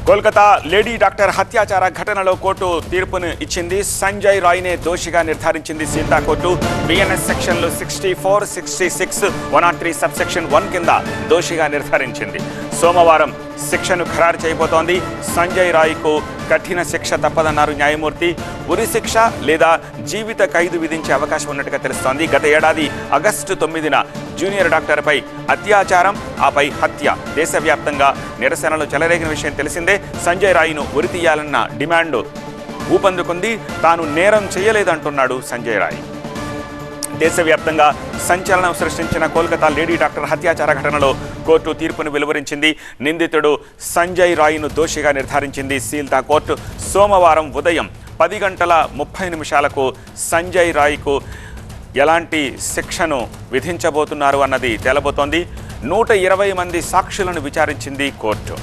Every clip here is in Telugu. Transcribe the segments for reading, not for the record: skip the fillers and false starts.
కోల్కతా లేడీ డాక్టర్ హత్యాచార ఘటనలో కోర్టు తీర్పును ఇచ్చింది. సంజయ్ రాయ్నే దోషిగా నిర్ధారించింది సీతా కోర్టు. బిఎన్ఎస్ సెక్షన్లు 64, 66, 103 సబ్సెక్షన్ 1 కింద దోషిగా నిర్ధారించింది. సోమవారం శిక్షను ఖరారు చేయబోతోంది. సంజయ్ రాయ్కు కఠిన శిక్ష తప్పదన్నారు న్యాయమూర్తి. ఉరి శిక్ష లేదా జీవిత ఖైదు విధించే అవకాశం ఉన్నట్టుగా తెలుస్తోంది. గత ఏడాది ఆగస్టు 9న జూనియర్ డాక్టర్పై అత్యాచారం, ఆపై హత్య దేశవ్యాప్తంగా నిరసనలు చెలరేగిన విషయం తెలిసిందే. సంజయ్ రాయ్ను ఉరి తీయాలన్న డిమాండ్ ఊపందుకుంది. తాను నేరం చేయలేదంటున్నాడు సంజయ్ రాయ్. దేశవ్యాప్తంగా సంచలనం సృష్టించిన కోల్కతా లేడీ డాక్టర్ హత్యాచార ఘటనలో కోర్టు తీర్పును వెలువరించింది. నిందితుడు సంజయ్ రాయ్ను దోషిగా నిర్ధారించింది సీల్తా కోర్టు. సోమవారం ఉదయం 10:30 సంజయ్ రాయ్కు ఎలాంటి శిక్షను విధించబోతున్నారు అన్నది తేలబోతోంది. 120 మంది సాక్షులను విచారించింది కోర్టు.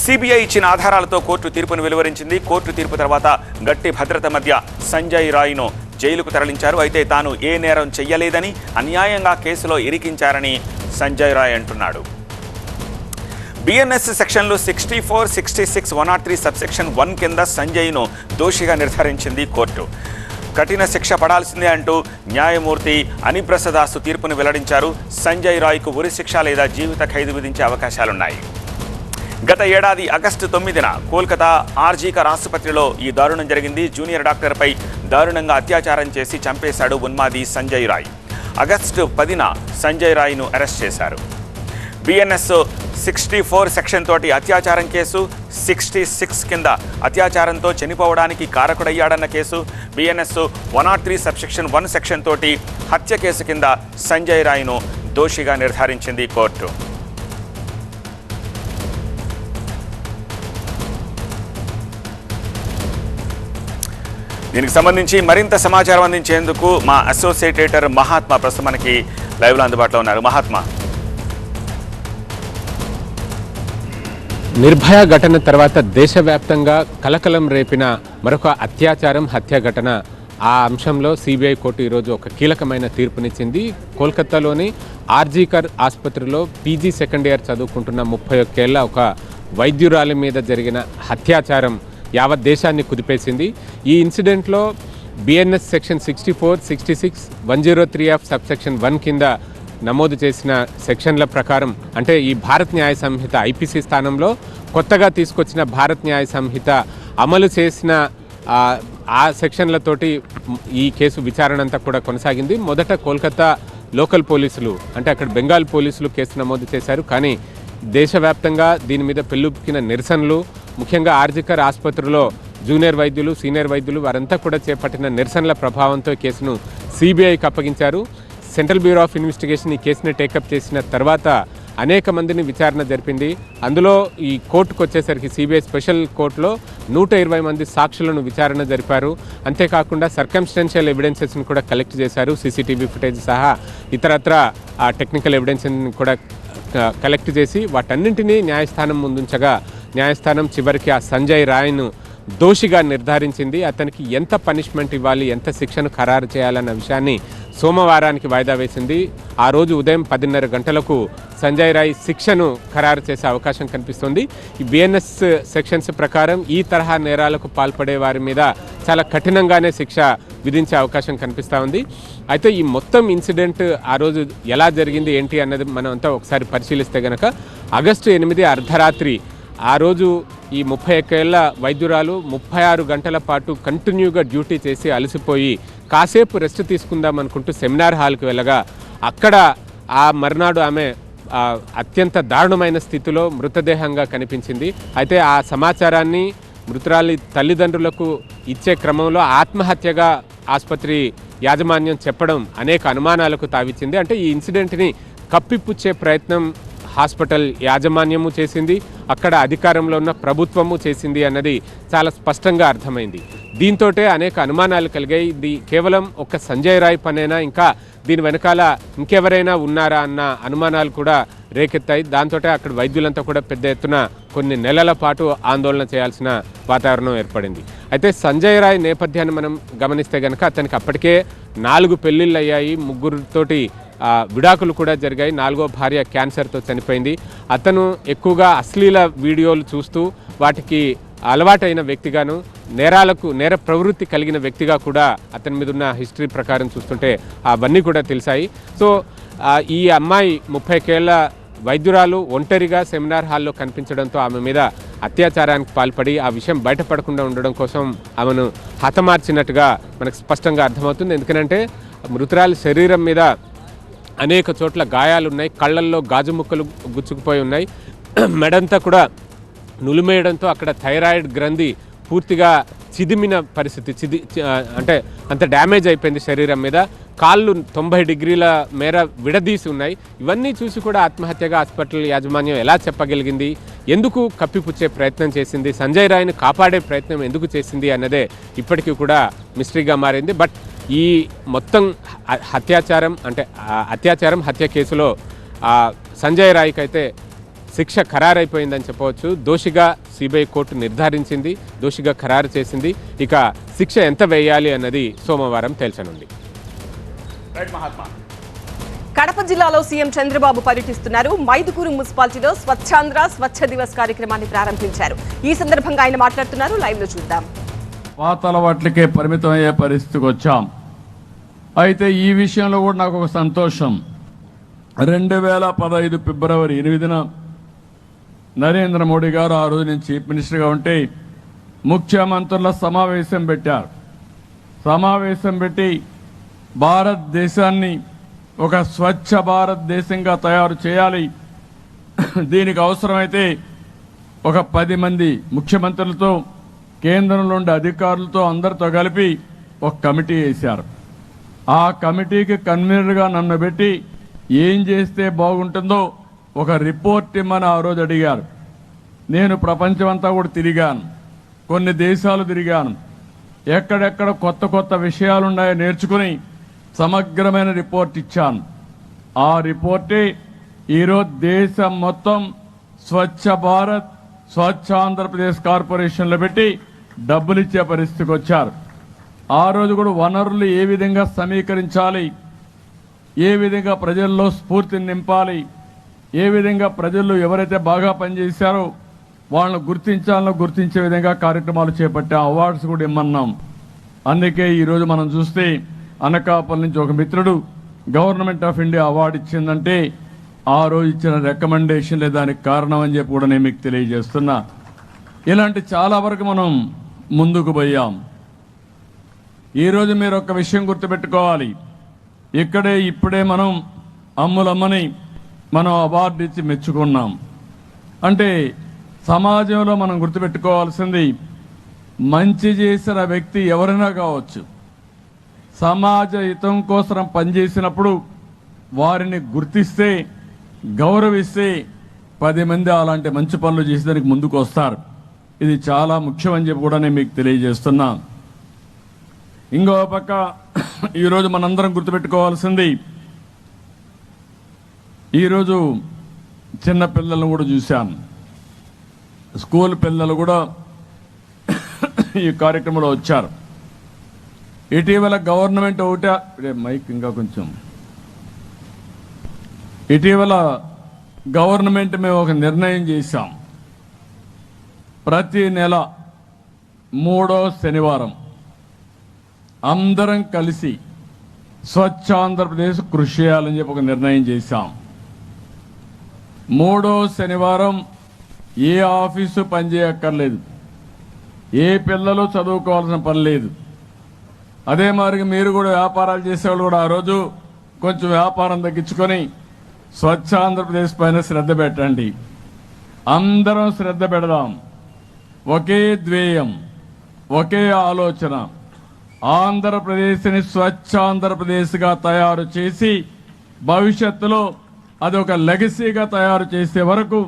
సిబిఐ ఇచ్చిన ఆధారాలతో కోర్టు తీర్పును వెలువరించింది. కోర్టు తీర్పు తర్వాత గట్టి భద్రత మధ్య సంజయ్ రాయ్ను జైలుకు తరలించారు. అయితే తాను ఏ నేరం చెయ్యలేదని, అన్యాయంగా కేసులో ఇరికించారని సంజయ్ రాయ్ అంటున్నాడు. బిఎన్ఎస్ సెక్షన్లు 64, 66, 103 సబ్సెక్షన్ 1 కింద సంజయ్ను దోషిగా నిర్ధారించింది కోర్టు. కఠిన శిక్ష పడాల్సిందే అంటూ న్యాయమూర్తి అనిప్రసదాసు తీర్పును వెల్లడించారు. సంజయ్ రాయ్కు ఉరి శిక్ష లేదా జీవిత ఖైదు విధించే అవకాశాలున్నాయి. గత ఏడాది ఆగస్టు 9న కోల్కతా ఆర్జీకర్ ఆసుపత్రిలో ఈ దారుణం జరిగింది. జూనియర్ డాక్టర్పై దారుణంగా అత్యాచారం చేసి చంపేశాడు ఉన్మాది సంజయ్ రాయ్. ఆగస్టు 10న సంజయ్ రాయ్ను అరెస్ట్ చేశారు. బిఎన్ఎస్ 64 సెక్షన్ తోటి అత్యాచారం కేసు, 66 కింద అత్యాచారంతో చనిపోవడానికి కారకుడయ్యాడన్న కేసు, బిఎన్ఎస్ 103 సబ్సెక్షన్ 1 సెక్షన్ తోటి హత్య కేసు కింద సంజయ్ రాయ్ను దోషిగా నిర్ధారించింది కోర్టు. దీనికి సంబంధించి మరింత సమాచారం అందించేందుకు మా అసోసియేట్ ఎడిటర్ మహాత్మా ప్రస్తుతం మనకి లైవ్లో అందుబాటులో ఉన్నారు. మహాత్మా, నిర్భయ ఘటన తర్వాత దేశవ్యాప్తంగా కలకలం రేపిన మరొక అత్యాచారం, హత్య ఘటన. ఆ అంశంలో సిబిఐ కోర్టు ఈరోజు ఒక కీలకమైన తీర్పునిచ్చింది. కోల్కతాలోని ఆర్జీకర్ ఆసుపత్రిలో పీజీ సెకండ్ ఇయర్ చదువుకుంటున్న 31 ఏళ్ల ఒక వైద్యురాలి మీద జరిగిన అత్యాచారం యావత్ దేశాన్ని కుదిపేసింది. ఈ ఇన్సిడెంట్లో బిఎన్ఎస్ సెక్షన్ 64, 66, 103 ఆఫ్ సబ్సెక్షన్ 1 కింద నమోదు చేసిన సెక్షన్ల ప్రకారం, అంటే ఈ భారత్ న్యాయ సంహిత ఐపీసీ స్థానంలో కొత్తగా తీసుకొచ్చిన భారత్ న్యాయ సంహిత అమలు చేసిన ఆ సెక్షన్లతోటి ఈ కేసు విచారణ అంతా కూడా కొనసాగింది. మొదట కోల్కతా లోకల్ పోలీసులు, అంటే అక్కడ బెంగాల్ పోలీసులు కేసు నమోదు చేశారు. కానీ దేశవ్యాప్తంగా దీని మీద పెళ్ళుక్కిన నిరసనలు, ముఖ్యంగా ఆర్జికర్ ఆసుపత్రిలో జూనియర్ వైద్యులు, సీనియర్ వైద్యులు వారంతా కూడా చేపట్టిన నిరసనల ప్రభావంతో కేసును సిబిఐకి అప్పగించారు. సెంట్రల్ బ్యూరో ఆఫ్ ఇన్వెస్టిగేషన్ ఈ కేసుని టేకప్ చేసిన తర్వాత అనేక మందిని విచారణ జరిపింది. అందులో ఈ కోర్టుకు వచ్చేసరికి సిబిఐ స్పెషల్ కోర్టులో 120 మంది సాక్షులను విచారణ జరిపారు. అంతేకాకుండా సర్కమ్స్టెన్షియల్ ఎవిడెన్సెస్ని కూడా కలెక్ట్ చేశారు. సీసీటీవీ ఫుటేజ్ సహా ఇతరత్ర టెక్నికల్ ఎవిడెన్స్ని కూడా కలెక్ట్ చేసి వాటన్నింటినీ న్యాయస్థానం ముందుంచగా న్యాయస్థానం చివరికి ఆ సంజయ్ రాయ్ను దోషిగా నిర్ధారించింది. అతనికి ఎంత పనిష్మెంట్ ఇవ్వాలి, ఎంత శిక్షను ఖరారు చేయాలన్న విషయాన్ని సోమవారానికి వాయిదా వేసింది. ఆ రోజు ఉదయం 10:30 గంటలకు సంజయ్ రాయ్ శిక్షను ఖరారు చేసే అవకాశం కనిపిస్తుంది. ఈ బిఎన్ఎస్ సెక్షన్స్ ప్రకారం ఈ తరహా నేరాలకు పాల్పడే వారి మీద చాలా కఠినంగానే శిక్ష విధించే అవకాశం కనిపిస్తూ ఉంది. అయితే ఈ మొత్తం ఇన్సిడెంట్ ఆ రోజు ఎలా జరిగింది ఏంటి అన్నది మనం అంతా ఒకసారి పరిశీలిస్తే గనక ఆగస్టు 8 అర్ధరాత్రి ఆ రోజు ఈ 31 ఏళ్ల వైద్యురాలు 36 గంటల పాటు కంటిన్యూగా డ్యూటీ చేసి అలసిపోయి కాసేపు రెస్ట్ తీసుకుందాం అనుకుంటూ సెమినార్ హాల్కి వెళ్ళగా అక్కడ ఆ మర్నాడు ఆమె అత్యంత దారుణమైన స్థితిలో మృతదేహంగా కనిపించింది. అయితే ఆ సమాచారాన్ని మృతురాలి తల్లిదండ్రులకు ఇచ్చే క్రమంలో ఆత్మహత్యగా ఆసుపత్రి యాజమాన్యం చెప్పడం అనేక అనుమానాలకు తావిచ్చింది. అంటే ఈ ఇన్సిడెంట్ని కప్పిపుచ్చే ప్రయత్నం హాస్పిటల్ యాజమాన్యము చేసింది, అక్కడ అధికారంలో ఉన్న ప్రభుత్వము చేసింది అన్నది చాలా స్పష్టంగా అర్థమైంది. దీంతో అనేక అనుమానాలు కలిగాయి. ఇది కేవలం ఒక సంజయ్ రాయ్ పనేనా, ఇంకా దీని వెనకాల ఇంకెవరైనా ఉన్నారా అన్న అనుమానాలు కూడా రేకెత్తాయి. దాంతో అక్కడ వైద్యులంతా కూడా పెద్ద ఎత్తున కొన్ని నెలల పాటు ఆందోళన చేయాల్సిన వాతావరణం ఏర్పడింది. అయితే సంజయ్ రాయ్ నేపథ్యాన్ని మనం గమనిస్తే కనుక అతనికి అప్పటికే 4 పెళ్లిళ్ళు అయ్యాయి, 3తోటి విడాకులు కూడా జరిగాయి. 4వ భార్య క్యాన్సర్తో చనిపోయింది. అతను ఎక్కువగా అశ్లీల వీడియోలు చూస్తూ వాటికి అలవాటైన వ్యక్తిగాను, నేర ప్రవృత్తి కలిగిన వ్యక్తిగా కూడా అతని మీద ఉన్న హిస్టరీ ప్రకారం చూస్తుంటే అవన్నీ కూడా తెలిసాయి. సో ఈ అమ్మాయి 30 వైద్యురాలు ఒంటరిగా సెమినార్ హాల్లో కనిపించడంతో ఆమె మీద అత్యాచారానికి పాల్పడి ఆ విషయం బయటపడకుండా ఉండడం కోసం ఆమెను హతమార్చినట్టుగా మనకు స్పష్టంగా అర్థమవుతుంది. ఎందుకంటే మృతురాలి శరీరం మీద అనేక చోట్ల గాయాలున్నాయి, కళ్ళల్లో గాజు ముక్కలు గుచ్చుకుపోయి ఉన్నాయి, మెడంతా కూడా నులిమేయడంతో అక్కడ థైరాయిడ్ గ్రంథి పూర్తిగా చిదిమిన పరిస్థితి, అంటే అంత డ్యామేజ్ అయిపోయింది శరీరం మీద. కాళ్ళు 90 డిగ్రీల మేర విడదీసి ఉన్నాయి. ఇవన్నీ చూసి కూడా ఆత్మహత్యగా హాస్పిటల్ యాజమాన్యం ఎలా చెప్పగలిగింది, ఎందుకు కప్పిపుచ్చే ప్రయత్నం చేసింది, సంజయ్ రాయ్ని కాపాడే ప్రయత్నం ఎందుకు చేసింది అన్నదే ఇప్పటికీ కూడా మిస్టరీగా మారింది. బట్ ఈ మొత్తం అత్యాచారం హత్య కేసులో సంజయ్ రాయ్కి అయితే శిక్ష ఖరారైపోయిందని చెప్పవచ్చు. దోషిగా సిబిఐ కోర్టు నిర్ధారించింది, దోషిగా ఖరారు చేసింది. ఇక శిక్ష ఎంత వేయాలి అన్నది సోమవారం తేల్చనుంది. కడప జిల్లాలో సీఎం చంద్రబాబు పర్యటిస్తున్నారు. మైదుకూరు మున్సిపాలిటీలో స్వచ్ఛాంధ్ర స్వచ్ఛ దివస్ కార్యక్రమాన్ని ప్రారంభించారు. ఈ సందర్భంగా ఆయన మాట్లాడుతున్నారు. లైవ్ లో చూద్దాం. పాత అలవాట్లకే పరిమితం అయ్యే పరిస్థితికి వచ్చాం. అయితే ఈ విషయంలో కూడా నాకు ఒక సంతోషం. 2015 ఫిబ్రవరి 8న నరేంద్ర మోడీ గారు, ఆ రోజు నేను చీఫ్ మినిస్టర్గా ఉంటే, ముఖ్యమంత్రుల సమావేశం పెట్టారు. సమావేశం పెట్టి భారతదేశాన్ని ఒక స్వచ్ఛ భారతదేశంగా తయారు చేయాలి, దీనికి అవసరమైతే ఒక 10 మంది ముఖ్యమంత్రులతో, కేంద్రంలో ఉండే అధికారులతో అందరితో కలిపి ఒక కమిటీ వేశారు. ఆ కమిటీకి కన్వీనర్గా నన్ను పెట్టి ఏం చేస్తే బాగుంటుందో ఒక రిపోర్ట్ ఇమ్మని ఆ రోజు అడిగారు. నేను ప్రపంచమంతా కూడా తిరిగాను, కొన్ని దేశాలు తిరిగాను, ఎక్కడెక్కడ కొత్త కొత్త విషయాలు ఉన్నాయో నేర్చుకుని సమగ్రమైన రిపోర్ట్ ఇచ్చాను. ఆ రిపోర్టే ఈరోజు దేశం మొత్తం స్వచ్ఛ భారత్, స్వచ్ఛ ఆంధ్రప్రదేశ్ కార్పొరేషన్లో పెట్టి డబ్బులు ఇచ్చే పరిస్థితికి వచ్చారు. ఆ రోజు కూడా వనరులు ఏ విధంగా సమీకరించాలి, ఏ విధంగా ప్రజల్లో స్ఫూర్తిని నింపాలి, ఏ విధంగా ప్రజల్లో ఎవరైతే బాగా పనిచేశారో వాళ్ళని గుర్తించాలో గుర్తించే విధంగా కార్యక్రమాలు చేపట్టే అవార్డ్స్ కూడా ఇమ్మన్నాం. అందుకే ఈరోజు మనం చూస్తే అనకాపల్లి నుంచి ఒక మిత్రుడు గవర్నమెంట్ ఆఫ్ ఇండియా అవార్డు ఇచ్చిందంటే ఆ రోజు ఇచ్చిన రికమెండేషన్లే దానికి కారణం అని చెప్పి కూడా నేను మీకు తెలియజేస్తున్నా. ఇలాంటి చాలా వరకు మనం ముందుకు పోయాం. ఈరోజు మీరు ఒక విషయం గుర్తుపెట్టుకోవాలి, ఇప్పుడే మనం అమ్ములమ్మని మనం అవార్డు ఇచ్చి మెచ్చుకున్నాం. అంటే సమాజంలో మనం గుర్తుపెట్టుకోవాల్సింది, మంచి చేసిన వ్యక్తి ఎవరైనా కావచ్చు, సమాజ హితం కోసం పనిచేసినప్పుడు వారిని గుర్తిస్తే, గౌరవిస్తే 10 మంది అలాంటి మంచి పనులు చేసేదానికి ముందుకు వస్తారు. ఇది చాలా ముఖ్యమని చెప్పి కూడా నేను మీకు తెలియజేస్తున్నా. ఇంకో పక్క ఈరోజు మనందరం గుర్తుపెట్టుకోవాల్సింది, ఈరోజు చిన్న పిల్లలను కూడా చూశాను, స్కూల్ పిల్లలు కూడా ఈ కార్యక్రమంలో వచ్చారు. ఇటీవల గవర్నమెంట్ ఇటీవల గవర్నమెంట్ మేము ఒక నిర్ణయం చేశాం. ప్రతి నెల 3వ శనివారం అందరం కలిసి స్వచ్ఛ ఆంధ్రప్రదేశ్ కృషి చేయాలని చెప్పి ఒక నిర్ణయం చేశాం. 3వ శనివారం ఏ ఆఫీసు పనిచేయక్కర్లేదు, ఏ పిల్లలు చదువుకోవాల్సిన పని లేదు. అదే మరి మీరు కూడా వ్యాపారాలు చేసేవాళ్ళు కూడా ఆ రోజు కొంచెం వ్యాపారం తగ్గించుకొని స్వచ్ఛ ఆంధ్రప్రదేశ్ పైన శ్రద్ధ పెట్టండి. అందరం శ్రద్ధ పెడదాం. ఒకే ధ్యేయం, ఒకే ఆలోచన, ఆంధ్రప్రదేశ్ని స్వచ్ఛ ఆంధ్రప్రదేశ్గా తయారు చేసి భవిష్యత్తులో అది ఒక లెగసీగా తయారు చేసే వరకు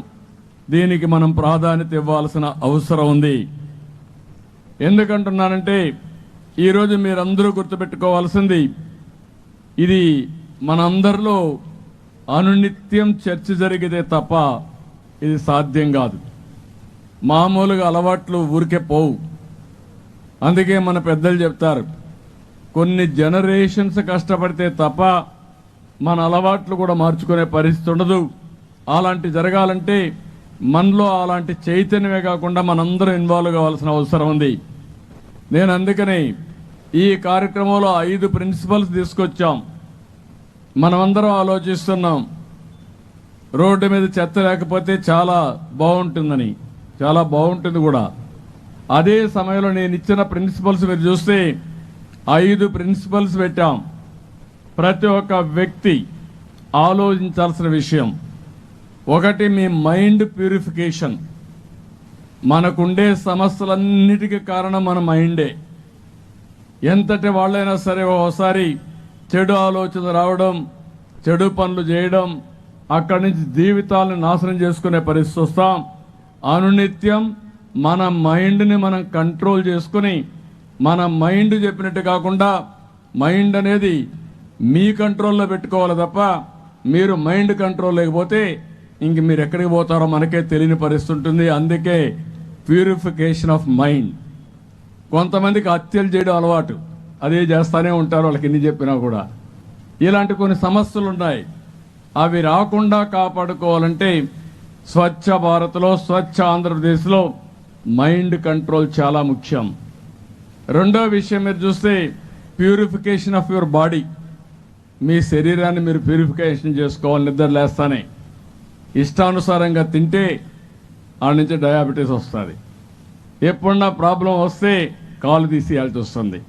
దీనికి మనం ప్రాధాన్యత ఇవ్వాల్సిన అవసరం ఉంది. ఎందుకంటున్నానంటే ఈరోజు మీరందరూ గుర్తుపెట్టుకోవాల్సింది, ఇది మనందరిలో అనునిత్యం చర్చ జరిగితే తప్ప ఇది సాధ్యం కాదు. మామూలుగా అలవాట్లు ఊరికే పోవు. అందుకే మన పెద్దలు చెప్తారు, కొన్ని జనరేషన్స్ కష్టపడితే తప్ప మన అలవాట్లు కూడా మార్చుకునే పరిస్థితి ఉండదు. అలాంటి జరగాలంటే మనలో అలాంటి చైతన్యమే కాకుండా మనందరం ఇన్వాల్వ్ కావాల్సిన అవసరం ఉంది. నేను అందుకని ఈ కార్యక్రమంలో 5 ప్రిన్సిపల్స్ తీసుకొచ్చాం. మనమందరం ఆలోచిస్తున్నాం రోడ్డు మీద చెత్త లేకపోతే చాలా బాగుంటుందని. చాలా బాగుంటుంది కూడా. అదే సమయంలో నేను ఇచ్చిన ప్రిన్సిపల్స్ మీరు చూస్తే 5 ప్రిన్సిపల్స్ పెట్టాం. ప్రతి ఒక్క వ్యక్తి ఆలోచించాల్సిన విషయం ఒకటి, మీ మైండ్ ప్యూరిఫికేషన్. మనకుండే సమస్యలన్నిటికీ కారణం మన మైండే. ఎంతటి వాళ్ళైనా సరే ఒకసారి చెడు ఆలోచన రావడం, చెడు పనులు చేయడం, అక్కడి నుంచి జీవితాలను నాశనం చేసుకునే పరిస్థితి వస్తాం. అనునిత్యం మన మైండ్ని మనం కంట్రోల్ చేసుకుని, మన మైండ్ చెప్పినట్టు కాకుండా మైండ్ అనేది మీ కంట్రోల్లో పెట్టుకోవాలి తప్ప మీరు మైండ్ కంట్రోల్ లేకపోతే ఇంక మీరు ఎక్కడికి పోతారో మనకే తెలియని పరిస్థితి ఉంటుంది. అందుకే ప్యూరిఫికేషన్ ఆఫ్ మైండ్. కొంతమందికి హత్యలు చేయడం అలవాటు, అదే చేస్తూనే ఉంటారు వాళ్ళకి ఎన్ని చెప్పినా కూడా. ఇలాంటి కొన్ని సమస్యలు ఉన్నాయి. అవి రాకుండా కాపాడుకోవాలంటే స్వచ్ఛ భారత్లో, స్వచ్ఛ ఆంధ్రప్రదేశ్లో మైండ్ కంట్రోల్ చాలా ముఖ్యం. రెండో విషయం మీరు చూస్తే ప్యూరిఫికేషన్ ఆఫ్ యువర్ బాడీ. మీ శరీరాన్ని మీరు ప్యూరిఫికేషన్ చేసుకోవాలి. నిద్ర లేస్తానే ఇష్టానుసారంగా తింటే ఆ నుంచి డయాబెటీస్ వస్తుంది. ఎప్పుడన్నా ప్రాబ్లం వస్తే కాలు తీసేయాల్సి వస్తుంది.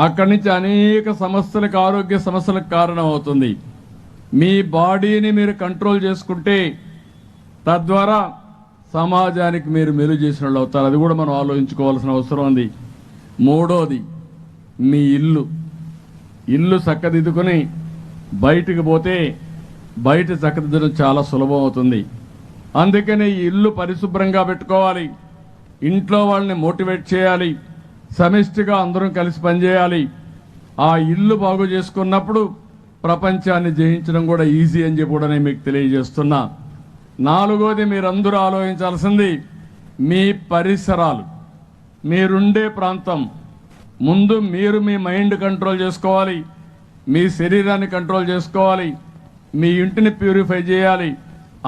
అక్కడి నుంచి అనేక సమస్యలకు, ఆరోగ్య సమస్యలకు కారణం అవుతుంది. మీ బాడీని మీరు కంట్రోల్ చేసుకుంటే తద్వారా సమాజానికి మీరు మేలు చేసిన వాళ్ళు అవుతారు. అది కూడా మనం ఆలోచించుకోవాల్సిన అవసరం ఉంది. మూడోది, మీ ఇల్లు చక్కదిద్దుకొని బయటికి పోతే బయట చక్కదిద్దడం చాలా సులభం అవుతుంది. అందుకని ఈ ఇల్లు పరిశుభ్రంగా పెట్టుకోవాలి. ఇంట్లో వాళ్ళని మోటివేట్ చేయాలి. సమిష్టిగా అందరం కలిసి పనిచేయాలి. ఆ ఇల్లు బాగు చేసుకున్నప్పుడు ప్రపంచాన్ని జయించడం కూడా ఈజీ అని చెప్పి కూడా నేను మీకు తెలియజేస్తున్నా. నాలుగోది, మీరందరూ ఆలోచించాల్సింది మీ పరిసరాలు, మీరుండే ప్రాంతం. ముందు మీరు మీ మైండ్ కంట్రోల్ చేసుకోవాలి, మీ శరీరాన్ని కంట్రోల్ చేసుకోవాలి, మీ ఇంటిని ప్యూరిఫై చేయాలి.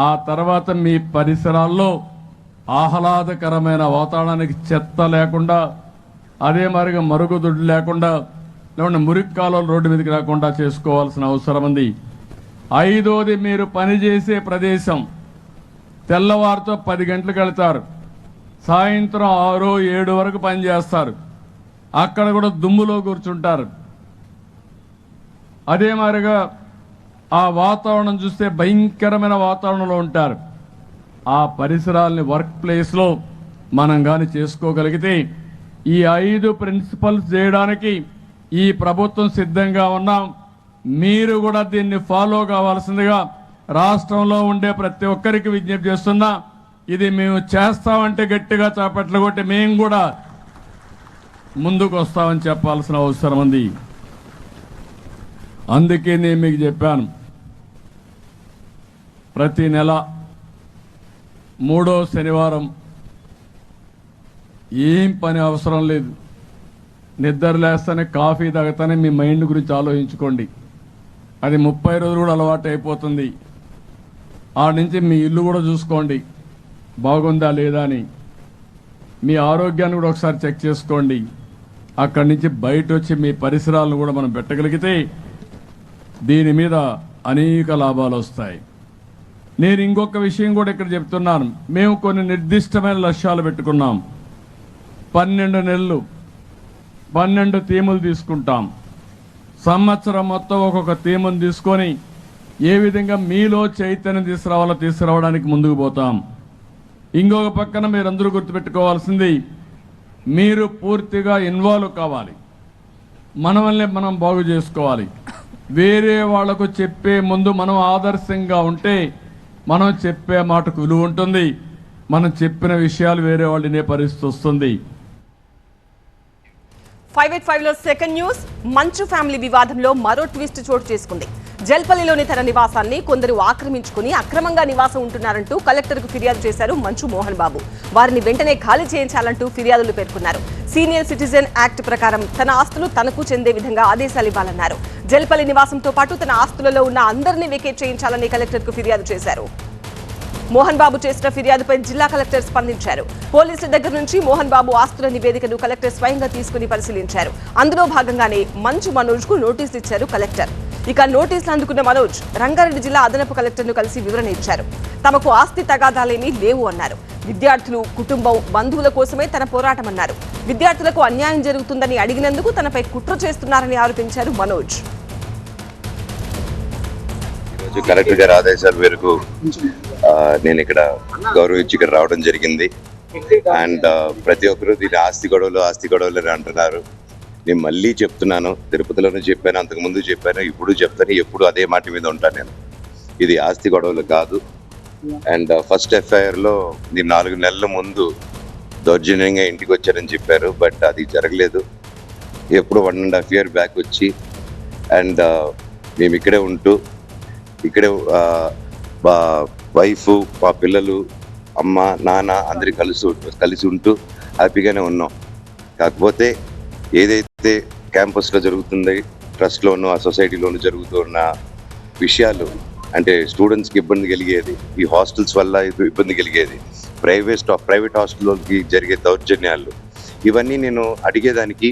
ఆ తర్వాత మీ పరిసరాల్లో ఆహ్లాదకరమైన వాతావరణానికి చెత్త లేకుండా, అదే మరిగా మరుగుదొడ్లు లేకుండా, లేకుంటే మురికి కాలువలు రోడ్డు మీదకి రాకుండా చేసుకోవాల్సిన అవసరం ఉంది. ఐదోది, మీరు పనిచేసే ప్రదేశం. తెల్లవారితో 10 గంటలకు వెళ్తారు, సాయంత్రం 6, 7 వరకు పనిచేస్తారు. అక్కడ కూడా దుమ్ములో కూర్చుంటారు. అదే మాదిరిగా ఆ వాతావరణం చూస్తే భయంకరమైన వాతావరణంలో ఉంటారు. ఆ పరిసరాలని వర్క్ ప్లేస్లో మనం కానీ చేసుకోగలిగితే ఈ 5 ప్రిన్సిపల్స్ చేయడానికి ఈ ప్రభుత్వం సిద్ధంగా ఉన్నాం. మీరు కూడా దీన్ని ఫాలో కావాల్సిందిగా రాష్ట్రంలో ఉండే ప్రతి ఒక్కరికి విజ్ఞప్తి చేస్తున్నా. ఇది మేము చేస్తామంటే గట్టిగా చాపట్లు కొట్టి మేము కూడా ముందుకు వస్తామని చెప్పాల్సిన అవసరం ఉంది. అందుకే నేను మీకు చెప్పాను, ప్రతి నెల 3వ శనివారం ఏం పని అవసరం లేదు, నిద్ర లేస్తానే కాఫీ తాగుతానే మీ మైండ్ గురించి ఆలోచించుకోండి. అది 30 రోజులు కూడా అలవాటు అయిపోతుంది. ఆ నుంచి మీ ఇల్లు కూడా చూసుకోండి బాగుందా లేదా అని. మీ ఆరోగ్యాన్ని కూడా ఒకసారి చెక్ చేసుకోండి. అక్కడి నుంచి బయట వచ్చి మీ పరిసరాలను కూడా మనం పెట్టగలిగితే దీని మీద అనేక లాభాలు వస్తాయి. నేను ఇంకొక విషయం కూడా ఇక్కడ చెప్తున్నాను. మేము కొన్ని నిర్దిష్టమైన లక్ష్యాలు పెట్టుకున్నాం. 12 నెలలు 12 థీములు తీసుకుంటాం. సంవత్సరం మొత్తం ఒక్కొక్క థీమును తీసుకొని ఏ విధంగా మీలో చైతన్యం తీసుకురావడానికి ముందుకు పోతాం. ఇంకొక పక్కన మీరందరూ గుర్తుపెట్టుకోవాల్సింది, మీరు పూర్తిగా ఇన్వాల్వ్ కావాలి. మనల్ని మనం బాగు చేసుకోవాలి. వేరే వాళ్లకు చెప్పే ముందు మనం ఆదర్శంగా ఉంటే మనం చెప్పే మాటకు విలువ ఉంటుంది. మనం చెప్పిన విషయాలు వేరే వాళ్ళు వినే పరిస్థితి వస్తుంది. 585లో సెకండ్ న్యూస్. మంచు ఫ్యామిలీ వివాదంలో మరో ట్విస్ట్ చోటు చేసుకుంది. జల్పల్లిలోని తన నివాసాన్ని కొందరు ఆక్రమించుకుని అక్రమంగా నివాసం ఉంటున్నారంటూ కలెక్టర్కు ఫిర్యాదు చేశారు మంచు మోహన్ బాబు. వారిని వెంటనే ఖాళీ చేయించాలంటూ ఫిర్యాదులు పేర్కొన్నారు. సీనియర్ సిటిజన్ యాక్ట్ ప్రకారం తన ఆస్తులు తనకు చెందే విధంగా ఆదేశాలు ఇవ్వాలన్నారు. జల్పల్లి నివాసంతో పాటు తన ఆస్తులలో ఉన్న అందరినీ వేకేట్ చేయించాలని కలెక్టర్కు ఫిర్యాదు చేశారు. మోహన్ బాబు చేసిన ఫిర్యాదుపై జిల్లా కలెక్టర్ స్పందించారు. పోలీసుల దగ్గర నుంచి మోహన్ బాబు ఆస్తుల నివేదికను కలెక్టర్ స్వయంగా తీసుకుని పరిశీలించారు. అందులో భాగంగానే మంచు మనోజ్ కు నోటీసులు ఇచ్చారు కలెక్టర్. ఇక నోటీసులు అందుకున్న మనోజ్ రంగారెడ్డి జిల్లా అదనపు కలెక్టర్ను కలిసి వివరణ ఇచ్చారు. తమకు ఆస్తి తగాదాలేమీ లేవు అన్నారు. విద్యార్థులు, కుటుంబం, బంధువుల కోసమే తన పోరాటమన్నారు. విద్యార్థులకు అన్యాయం జరుగుతుందని అడిగినందుకు తనపై కుట్ర చేస్తున్నారని ఆరోపించారు మనోజ్. కలెక్టర్ గారి ఆదేశాల మేరకు నేను ఇక్కడ గౌరవించి ఇక్కడ రావడం జరిగింది. అండ్ ప్రతి ఒక్కరు దీన్ని ఆస్తి గొడవలు అని అంటున్నారు. నేను మళ్ళీ చెప్తున్నాను, తిరుపతిలోనూ చెప్పాను, అంతకుముందు చెప్పాను, ఇప్పుడు చెప్తాను, ఎప్పుడు అదే మాట మీద ఉంటాను నేను. ఇది ఆస్తి గొడవలు కాదు. అండ్ ఫస్ట్ ఎఫ్ఐఆర్లో నేను 4 నెలల ముందు దౌర్జన్యంగా ఇంటికి వచ్చారని చెప్పారు. బట్ అది జరగలేదు. ఎప్పుడు 1.5 year బ్యాక్ వచ్చి అండ్ మేము ఇక్కడే ఉంటూ ఇక్కడే మా వైఫ్, మా పిల్లలు, అమ్మ, నాన్న అందరి కలిసి ఉంటూ హ్యాపీగానే ఉన్నాం. కాకపోతే ఏదైతే క్యాంపస్లో జరుగుతుంది, ట్రస్ట్లోనూ ఆ సొసైటీలోనూ జరుగుతున్న విషయాలు అంటే స్టూడెంట్స్కి ఇబ్బంది కలిగేది, ఈ హాస్టల్స్ వల్ల ఇబ్బంది కలిగేది, ప్రైవేట్ హాస్టల్లోకి జరిగే దౌర్జన్యాలు, ఇవన్నీ నేను అడిగేదానికి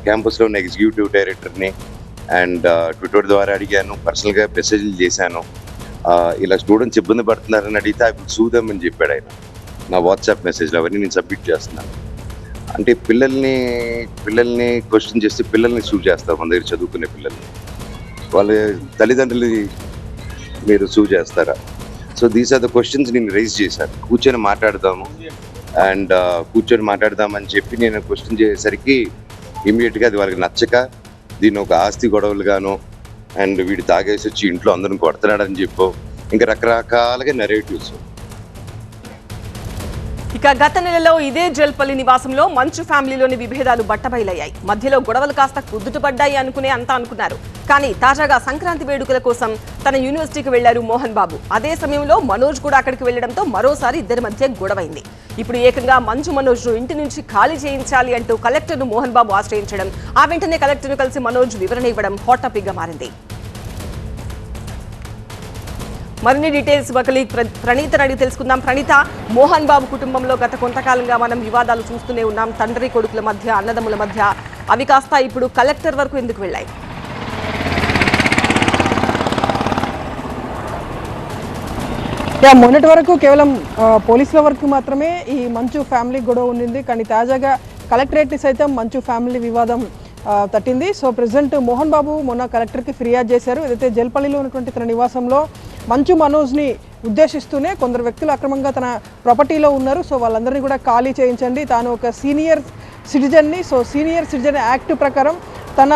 క్యాంపస్లో ఉన్న ఎగ్జిక్యూటివ్ డైరెక్టర్ని అండ్ ట్విట్టర్ ద్వారా అడిగాను, పర్సనల్గా మెసేజ్లు చేశాను. ఇలా స్టూడెంట్స్ ఇబ్బంది పడుతున్నారని అడిగితే అవి చూద్దామని చెప్పాడు ఆయన. నా వాట్సాప్ మెసేజ్లు అవన్నీ నేను సబ్మిట్ చేస్తున్నాను. అంటే పిల్లల్ని క్వశ్చన్ చేస్తే పిల్లల్ని సూ చేస్తారు. మన దగ్గర చదువుకునే పిల్లల్ని, వాళ్ళ తల్లిదండ్రులని మీరు సూ చేస్తారా? So these are the questions నేను రైజ్ చేశాను. కూర్చొని మాట్లాడదామని చెప్పి నేను క్వశ్చన్ చేసేసరికి ఇమీడియట్గా అది వాళ్ళకి నచ్చక దీన్ని ఒక ఆస్తి గొడవలుగాను అండ్ వీడు తాగేసి వచ్చి ఇంట్లో అందరిని కొడుతున్నాడని చెప్పు ఇంకా రకరకాలుగా నెరేటివ్స్. ఇక గత నెలలో ఇదే జల్పల్లి నివాసంలో మంచు ఫ్యామిలీలోని విభేదాలు బట్టబయలయ్యాయి. మధ్యలో గొడవలు కాస్త కుదుటపడ్డాయి అనుకున్నారు. కానీ తాజాగా సంక్రాంతి వేడుకల కోసం తన యూనివర్సిటీకి వెళ్లారు మోహన్ బాబు. అదే సమయంలో మనోజ్ కూడా అక్కడికి వెళ్లడంతో మరోసారి ఇద్దరి మధ్య గొడవైంది. ఇప్పుడు ఏకంగా మంచు మనోజ్ ను ఇంటి నుంచి ఖాళీ చేయించాలి అంటూ కలెక్టర్ను మోహన్ బాబు ఆశ్రయించడం, ఆ వెంటనే కలెక్టర్ను కలిసి మనోజ్ వివరణ ఇవ్వడం హాట్ టాపిక్ గా మారింది. మరిన్ని డీటెయిల్స్ ప్రణీత అడిగి తెలుసుకుందాం. ప్రణీత, మోహన్ బాబు కుటుంబంలో గత కొంతకాలంగా మనం వివాదాలు చూస్తూనే ఉన్నాం. తండ్రి కొడుకుల మధ్య, అన్నదమ్ముల మధ్య. అవి కాస్త ఇప్పుడు కలెక్టర్ వరకు ఎందుకు వెళ్ళాయి? మొన్నటి వరకు కేవలం పోలీసుల వరకు మాత్రమే ఈ మంచు ఫ్యామిలీ గొడవ ఉండింది. కానీ తాజాగా కలెక్టరేట్ని సైతం మంచు ఫ్యామిలీ వివాదం తట్టింది. సో ప్రెసిడెంట్ మోహన్ బాబు మొన్న కలెక్టర్కి ఫిర్యాదు చేశారు. ఏదైతే జల్పల్లిలో ఉన్నటువంటి తన నివాసంలో మంచు మనోజ్ని ఉద్దేశిస్తూనే కొందరు వ్యక్తులు అక్రమంగా తన ప్రాపర్టీలో ఉన్నారు. సో వాళ్ళందరినీ కూడా ఖాళీ చేయించండి. తాను ఒక సీనియర్ సిటిజన్ని, సో సీనియర్ సిటిజన్ యాక్ట్ ప్రకారం తన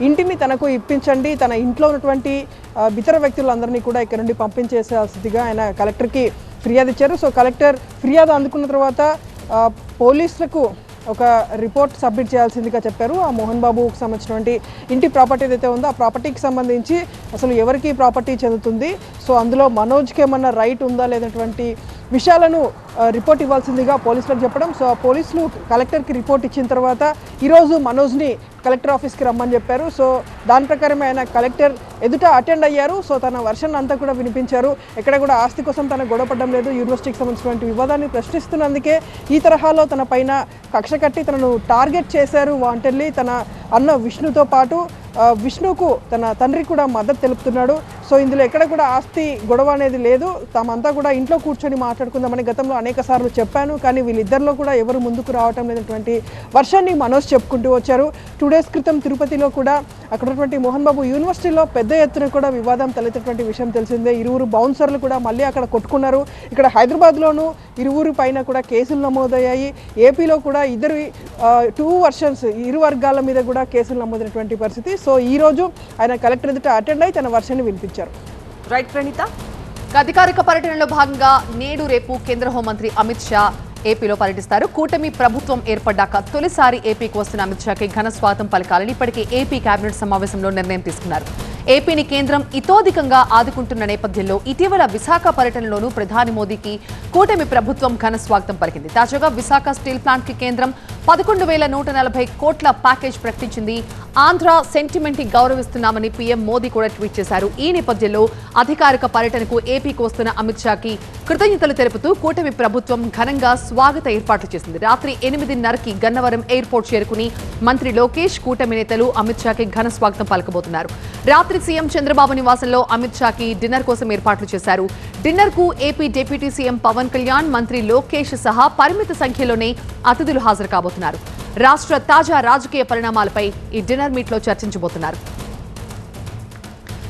ఇంటిని తనకు ఇప్పించండి, తన ఇంట్లో ఉన్నటువంటి ఇతర వ్యక్తులందరినీ కూడా ఇక్కడ నుండి పంపించేసేదిగా ఆయన కలెక్టర్కి ఫిర్యాదు ఇచ్చారు. సో కలెక్టర్ ఫిర్యాదు అందుకున్న తర్వాత పోలీసులకు ఒక రిపోర్ట్ సబ్మిట్ చేయాల్సిందిగా చెప్పారు. ఆ మోహన్ బాబుకు సంబంధించినటువంటి ఇంటి ప్రాపర్టీ ఏదైతే ఉందో ఆ ప్రాపర్టీకి సంబంధించి అసలు ఎవరికి ప్రాపర్టీ చెందుతుంది, సో అందులో మనోజ్కి ఏమన్నా రైట్ ఉందా లేనటువంటి విషయాలను రిపోర్ట్ ఇవ్వాల్సిందిగా పోలీసులకు చెప్పడం. సో ఆ పోలీసులు కలెక్టర్కి రిపోర్ట్ ఇచ్చిన తర్వాత ఈరోజు మనోజ్ని కలెక్టర్ ఆఫీస్కి రమ్మని చెప్పారు. సో దాని ప్రకారం ఆయన కలెక్టర్ ఎదుట అటెండ్ అయ్యారు. సో తన వర్షన్ అంతా కూడా వినిపించారు. ఎక్కడ కూడా ఆస్తి కోసం తన గొడవపడడం లేదు. యూనివర్సిటీకి సంబంధించినటువంటి వివాదాన్ని ప్రశ్నిస్తున్నందుకే ఈ తరహాలో తన పైన కక్ష కట్టి తనను టార్గెట్ చేశారు వాంటెడ్లీ. తన అన్న విష్ణుతో పాటు విష్ణుకు తన తండ్రి కూడా మద్దతు తెలుపుతున్నాడు. సో ఇందులో ఎక్కడ కూడా ఆస్తి గొడవ అనేది లేదు. తామంతా కూడా ఇంట్లో కూర్చొని మాట్లాడుకుందామని గతంలో అనేక సార్లు చెప్పాను, కానీ వీళ్ళిద్దరిలో కూడా ఎవరు ముందుకు రావటం లేనటువంటి వర్షాన్ని మనోజ్ చెప్పుకుంటూ వచ్చారు. 2 days క్రితం తిరుపతిలో కూడా అక్కడ ఉన్నటువంటి మోహన్ బాబు యూనివర్సిటీలో పెద్ద ఎత్తున కూడా వివాదం తలెత్తినటువంటి విషయం తెలిసిందే. ఇరువురు బౌన్సర్లు కూడా మళ్ళీ అక్కడ కొట్టుకున్నారు. ఇక్కడ హైదరాబాద్లోనూ ఇరువురు పైన కూడా కేసులు నమోదయ్యాయి. ఏపీలో కూడా 2 versions ఇరు వర్గాల మీద కూడా కేసులు నమోదైనటువంటి పరిస్థితి. సో ఈ రోజు ఆయన కలెక్టర్ ఎదుట అటెండ్ అయి తన వర్షాన్ని వినిపించారు. రైట్ ప్రణీత. అధికారిక పర్యటనలో భాగంగా నేడు రేపు కేంద్ర హోంమంత్రి అమిత్ షా ఏపీలో పర్యటిస్తారు. కూటమి ప్రభుత్వం ఏర్పడ్డాక తొలిసారి ఏపీకి వస్తున్న అమిత్ షాకి ఘన స్వాగతం పలకాలని ఇప్పటికే ఏపీ కేబినెట్ సమావేశంలో నిర్ణయం తీసుకున్నారు. ఏపీని కేంద్రం ఇతోధికంగా ఆదుకుంటున్న నేపథ్యంలో ఇటీవల విశాఖ పర్యటనలోనూ ప్రధాని మోదీకి కూటమి ప్రభుత్వం ఘన స్వాగతం పలికింది. తాజాగా విశాఖ స్టీల్ ప్లాంట్ కి కేంద్రం 11,140 కోట్ల ప్యాకేజ్ ప్రకటించింది. ఆంధ్ర సెంటిమెంట్ ని గౌరవిస్తున్నామని పీఎం మోదీ కూడా ట్వీట్ చేశారు. ఈ నేపథ్యంలో అధికారిక పర్యటనకు ఏపీకి వస్తున్న అమిత్ షాకి కృతజ్ఞతలు తెలుపుతూ కూటమి ప్రభుత్వం ఘనంగా స్వాగత ఏర్పాట్లు చేసింది. రాత్రి 8:30కి గన్నవరం ఎయిర్పోర్ట్ చేరుకుని మంత్రి లోకేష్, కూటమి నేతలు అమిత్ షాకి ఘన స్వాగతం పలకబోతున్నారు. రాత్రి సీఎం చంద్రబాబు నివాసంలో అమిత్ షాకి డిన్నర్ కోసం ఏర్పాట్లు చేశారు. డిన్నర్ కు AP deputy CM Pawan Kalyan, మంత్రి లోకేష్ సహా పరిమిత సంఖ్యలోనే అతిథులు హాజరు కాబోతున్నారు. రాష్ట్ర తాజా రాజకీయ పరిణామాలపై ఈ డిన్నర్ మీట్ లో చర్చించబోతున్నారు.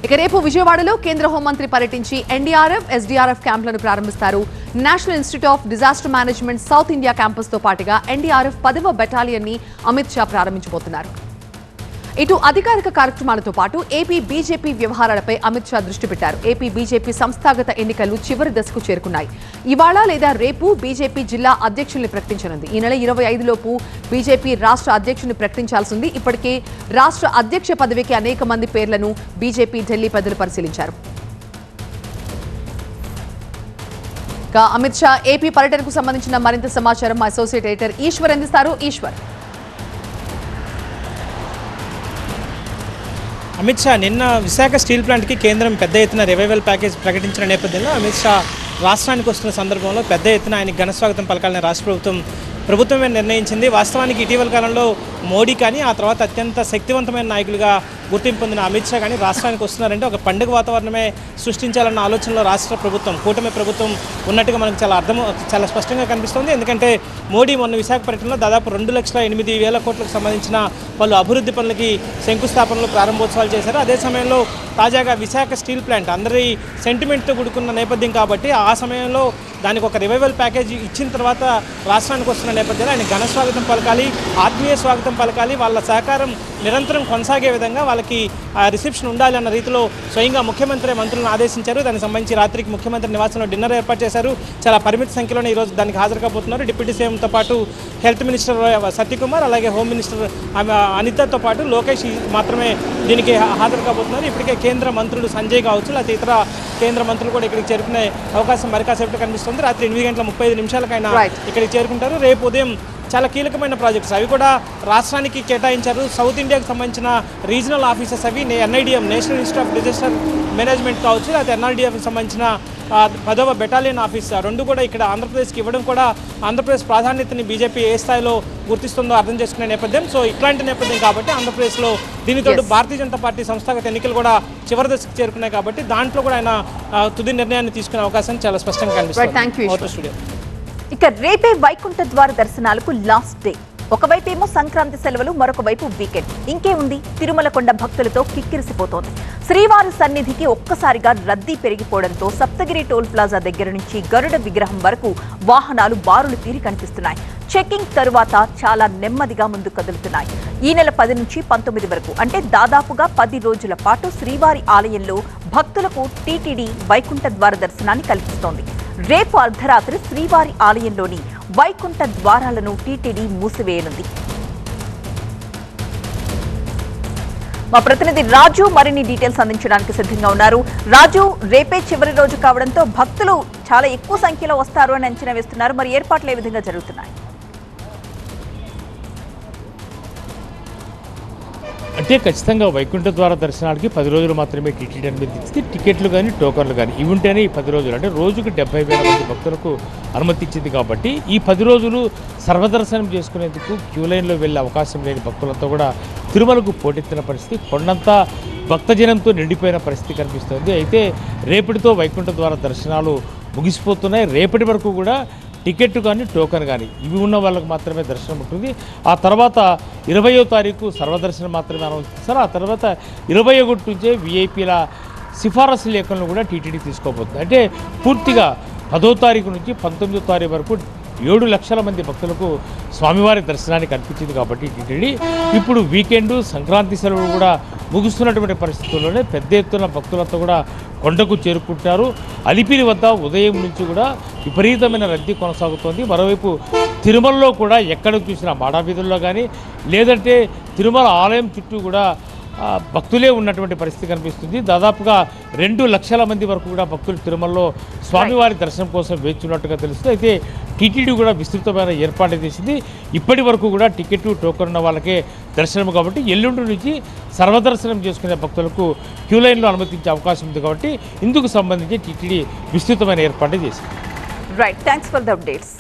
ఇక రేపు విజయవాడలో కేంద్ర హోంమంత్రి పర్యటించి ఎన్డీఆర్ఎఫ్, ఎస్డీఆర్ఎఫ్ క్యాంపులను ప్రారంభిస్తారు. National institute of disaster management south India campus తో పాటుగా ఎన్డీఆర్ఎఫ్ 10వ బెటాలియన్ ని అమిత్ షా ప్రారంభించబోతున్నారు. ఇటు అధికారిక కార్యక్రమాలతో పాటు ఏపీ బీజేపీ వ్యవహారాలపై అమిత్ షా దృష్టి పెట్టారు. ఏపీ బీజేపీ సంస్థాగత ఎన్నికలు చివరి దశకు చేరుకున్నాయి. ఇవాళ లేదా రేపు బీజేపీ జిల్లా అధ్యక్షుల్ని ప్రకటించనుంది. ఈ నెల 25 లోపు బీజేపీ రాష్ట్ర అధ్యక్షుని ప్రకటించాల్సి ఉంది. ఇప్పటికే రాష్ట్ర అధ్యక్ష పదవికి అనేక మంది పేర్లను బీజేపీ ఢిల్లీ పెద్దలు పరిశీలించారు. అమిత్ షా ఏపీ పర్యటనకు సంబంధించిన మరింత సమాచారం మా అసోసియేట్ ఎడిటర్ ఈశ్వర్ అందిస్తారు. ఈశ్వర్, అమిత్ షా నిన్న విశాఖ స్టీల్ ప్లాంట్కి కేంద్రం పెద్ద ఎత్తున రివైవల్ ప్యాకేజ్ ప్రకటించిన నేపథ్యంలో అమిత్ షా రాష్ట్రానికి వస్తున్న సందర్భంలో పెద్ద ఎత్తున ఆయనకి ఘనస్వాగతం పలకాలని రాష్ట్ర ప్రభుత్వమే నిర్ణయించింది. వాస్తవానికి ఇటీవల కాలంలో మోడీ కానీ ఆ తర్వాత అత్యంత శక్తివంతమైన నాయకులుగా గుర్తింపు పొందిన అమిత్ షా కానీ రాష్ట్రానికి వస్తున్నారంటే ఒక పండుగ వాతావరణమే సృష్టించాలన్న ఆలోచనలో రాష్ట్ర ప్రభుత్వం, కూటమి ప్రభుత్వం ఉన్నట్టుగా మనకు చాలా స్పష్టంగా కనిపిస్తుంది. ఎందుకంటే మోడీ మొన్న విశాఖ పర్యటనలో దాదాపు 2,08,000 కోట్లకు సంబంధించిన పలు అభివృద్ధి పనులకి శంకుస్థాపనలు, ప్రారంభోత్సవాలు చేశారు. అదే సమయంలో తాజాగా విశాఖ స్టీల్ ప్లాంట్ అందరి సెంటిమెంట్తో కూడుకున్న నేపథ్యం కాబట్టి ఆ సమయంలో దానికి ఒక రివైవల్ ప్యాకేజ్ ఇచ్చిన తర్వాత రాష్ట్రానికి వస్తున్న నేపథ్యంలో ఆయన ఘన స్వాగతం పలకాలి, ఆత్మీయ స్వాగతం పలకాలి, వాళ్ళ సహకారం నిరంతరం కొనసాగే విధంగా వాళ్ళకి రిసెప్షన్ ఉండాలి అన్న రీతిలో స్వయంగా ముఖ్యమంత్రి మంత్రులను ఆదేశించారు. దానికి సంబంధించి రాత్రికి ముఖ్యమంత్రి నివాసంలో డిన్నర్ ఏర్పాటు చేశారు. చాలా పరిమిత సంఖ్యలోనే ఈరోజు దానికి హాజరు కాబోతున్నారు. డిప్యూటీ సీఎంతో పాటు హెల్త్ మినిస్టర్ సత్యకుమార్, అలాగే హోమ్ మినిస్టర్ అనితతో పాటు లోకేష్ మాత్రమే దీనికి హాజరు కాబోతున్నారు. ఇప్పటికే కేంద్ర మంత్రులు సంజయ్ కావచ్చు, లేకపోతే ఇతర కేంద్ర మంత్రులు కూడా ఇక్కడికి చేరుకునే అవకాశం మరి కాసేపట్లో కనిపిస్తుంది. రాత్రి 8:35 ఇక్కడికి చేరుకుంటారు. రేపు ఉదయం చాలా కీలకమైన ప్రాజెక్ట్స్ అవి కూడా రాష్ట్రానికి కేటాయించారు. సౌత్ ఇండియాకి సంబంధించిన రీజనల్ ఆఫీసెస్ అవి NIDM, national institute of disaster management కావచ్చు, లేకపోతే ఎన్ఆర్డిఎఫ్కి సంబంధించిన 10వ బెటాలియన్ ఆఫీస్ రెండు కూడా ఇక్కడ ఆంధ్రప్రదేశ్కి ఇవ్వడం కూడా ఆంధ్రప్రదేశ్ ప్రాధాన్యతని బీజేపీ ఏ స్థాయిలో గుర్తిస్తుందో అర్థం చేసుకునే నేపథ్యం. సో ఇట్లాంటి నేపథ్యం కాబట్టి ఆంధ్రప్రదేశ్లో దీనితో భారతీయ జనతా పార్టీ సంస్థాగత ఎన్నికలు కూడా చివరి దశకు చేరుకున్నాయి కాబట్టి దాంట్లో కూడా ఆయన తుది నిర్ణయాన్ని తీసుకునే అవకాశం చాలా స్పష్టంగా కనిపిస్తుంది. ఇక రేపే వైకుంఠ ద్వార దర్శనాలకు లాస్ట్ డే. ఒకవైపేమో సంక్రాంతి సెలవులు, మరొక వైపు వీకెండ్. ఇంకే ఉంది, తిరుమల కొండ భక్తులతో కిక్కిరిసిపోతోంది. శ్రీవారి సన్నిధికి ఒక్కసారిగా రద్దీ పెరిగిపోవడంతో సప్తగిరి టోల్ ప్లాజా దగ్గర నుంచి గరుడ విగ్రహం వరకు వాహనాలు బారులు తీరి కనిపిస్తున్నాయి. చెకింగ్ తరువాత చాలా నెమ్మదిగా ముందు కదులుతున్నాయి. ఈ నెల 10 నుంచి 19 వరకు అంటే దాదాపుగా 10 రోజుల పాటు శ్రీవారి ఆలయంలో భక్తులకు టీటీడీ వైకుంఠ ద్వార దర్శనాన్ని కల్పిస్తోంది. రేపు అర్ధరాత్రి శ్రీవారి ఆలయంలోని వైకుంఠ ద్వారాలను టీటీడీ మూసివేయనుంది. మా ప్రతినిధి రాజు మరిన్ని డీటెయిల్స్ అందించడానికి సిద్ధంగా ఉన్నారు. రాజు, రేపే చివరి రోజు కావడంతో భక్తులు చాలా ఎక్కువ సంఖ్యలో వస్తారు అని అంచనా వేస్తున్నారు. మరి ఏర్పాట్లు ఏ విధంగా జరుగుతున్నాయి? అంటే ఖచ్చితంగా వైకుంఠ ద్వార దర్శనానికి 10 రోజులు మాత్రమే టీటీడీ అనుమతి ఇచ్చింది. టికెట్లు కానీ టోకన్లు కానీ ఇవి ఉంటేనే ఈ 10 రోజులు, అంటే రోజుకు 70,000 మంది భక్తులకు అనుమతి ఇచ్చింది. కాబట్టి ఈ 10 రోజులు సర్వదర్శనం చేసుకునేందుకు క్యూ లైన్లో వెళ్ళే అవకాశం లేని భక్తులంతా కూడా తిరుమలకు పోటెత్తిన పరిస్థితి, కొండంతా భక్తజనంతో నిండిపోయిన పరిస్థితి కనిపిస్తుంది. అయితే రేపటితో వైకుంఠ ద్వార దర్శనాలు ముగిసిపోతున్నాయి. రేపటి వరకు కూడా టికెట్ కానీ టోకెన్ కానీ ఇవి ఉన్న వాళ్ళకి మాత్రమే దర్శనం ఉంటుంది. ఆ తర్వాత 20వ తారీఖు సర్వదర్శనం మాత్రమే అనౌన్స్ చేస్తారు. ఆ తర్వాత 21 నుంచే వీఐపీల సిఫారసు లేఖలను కూడా టీటీడీ తీసుకోబోతుంది. అంటే పూర్తిగా 10వ తారీఖు నుంచి 19వ తారీఖు వరకు 7 లక్షల మంది భక్తులకు స్వామివారి దర్శనాన్ని కల్పించింది. కాబట్టి టీటీడీ ఇప్పుడు వీకెండ్, సంక్రాంతి సెలవులు కూడా ముగుస్తున్నటువంటి పరిస్థితుల్లోనే పెద్ద ఎత్తున భక్తులంతా కూడా కొండకు చేరుకుంటారు. అలిపిరి వద్ద ఉదయం నుంచి కూడా విపరీతమైన రద్దీ కొనసాగుతోంది. మరోవైపు తిరుమలలో కూడా ఎక్కడ చూసినా మాడావీధుల్లో కానీ లేదంటే తిరుమల ఆలయం చుట్టూ కూడా భక్తులే ఉన్నటువంటి పరిస్థితి కనిపిస్తుంది. దాదాపుగా 2 లక్షల మంది వరకు కూడా భక్తులు తిరుమలలో స్వామివారి దర్శనం కోసం వేచున్నట్టుగా తెలుస్తుంది. అయితే టీటీడీ కూడా విస్తృతమైన ఏర్పాట్లు చేసింది. ఇప్పటి వరకు కూడా టికెట్ టోకెన్ ఉన్న వాళ్ళకే దర్శనం కాబట్టి ఎల్లుండి నుంచి సర్వదర్శనం చేసుకునే భక్తులకు క్యూ లైన్లో అనుమతించే అవకాశం ఉంది. కాబట్టి ఇందుకు సంబంధించి టీటీడీ విస్తృతమైన ఏర్పాట్లు చేసింది. Right, thanks for the updates.